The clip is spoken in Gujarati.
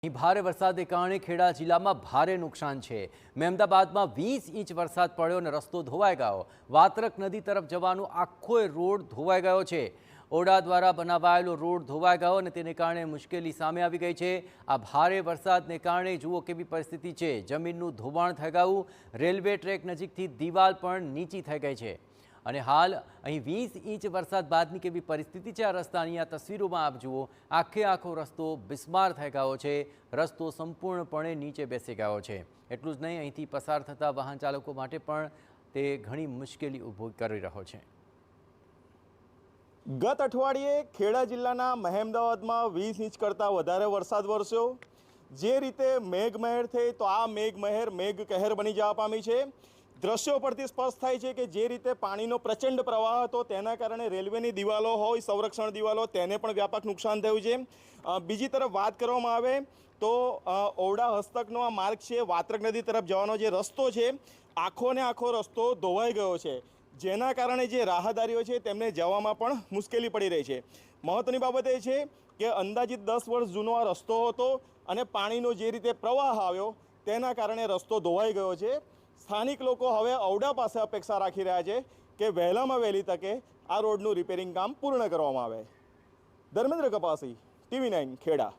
ભારે વરસાદને કારણે ખેડા જિલ્લામાં ભારે નુકસાન છે। મહેમદાબાદમાં 20 ઇંચ વરસાદ પડ્યો અને રસ્તો ધોવાઈ ગયો। વાત્રક નદી તરફ જવાનો આખો રોડ ધોવાઈ ગયો છે। ઓડા દ્વારા બનાવાયેલો રોડ ધોવાઈ ગયો અને તેને કારણે મુશ્કેલી સામે આવી ગઈ છે। આ ભારે વરસાદને કારણે જુઓ કેવી પરિસ્થિતિ છે। જમીનનું ધોવાણ થઈ ગયું। રેલવે ટ્રેક નજીકથી દિવાલ પણ નીચી થઈ ગઈ છે અને હાલ અહીં 20 ઇંચ વરસાદ બાદની કેવી પરિસ્થિતિ છે। આ રસ્તાની આ તસવીરોમાં આપ જુઓ, આખો રસ્તો બિસ્માર થઈ ગયો છે। રસ્તો સંપૂર્ણપણે નીચે બેસી ગયો છે। એટલું જ નહીં, અહીંથી પસાર થતા વાહન ચાલકો માટે પણ તે ઘણી મુશ્કેલી ઊભી કરી રહ્યો છે। ગત અઠવાડિયે ખેડા જિલ્લાના મહેમદાવાદમાં 20 ઇંચ કરતાં વધારે વરસાદ વરસ્યો। જે રીતે મેઘમહેર થઈ તો આ મેઘમહેર મેઘ કહેર બની જવા પામી છે। દ્રશ્યો પરથી સ્પષ્ટ થાય છે કે જે રીતે પાણીનો પ્રચંડ પ્રવાહ હતો તેના કારણે રેલવેની દિવાલો હોય, સંરક્ષણ દિવાલો, તેને પણ વ્યાપક નુકસાન થયું છે। બીજી તરફ વાત કરવામાં આવે તો ઓવડા હસ્તકનો આ માર્ગ છે, વાત્રક નદી તરફ જવાનો જે રસ્તો છે, આખો ને આખો રસ્તો ધોવાઈ ગયો છે, જેના કારણે જે રાહદારીઓ છે તેમને જવામાં પણ મુશ્કેલી પડી રહી છે। મહત્વની બાબત એ છે કે અંદાજિત 10 વર્ષ જૂનો આ રસ્તો હતો અને પાણીનો જે રીતે પ્રવાહ આવ્યો તેના કારણે રસ્તો ધોવાઈ ગયો છે। સ્થાનિક લોકો હવે ઔડા પાસે અપેક્ષા રાખી રહ્યા છે કે વહેલામાં વહેલી તકે આ રોડનું રિપેરિંગ કામ પૂર્ણ કરવામાં આવે। ધર્મેન્દ્ર કપાસી, TV9 ખેડા।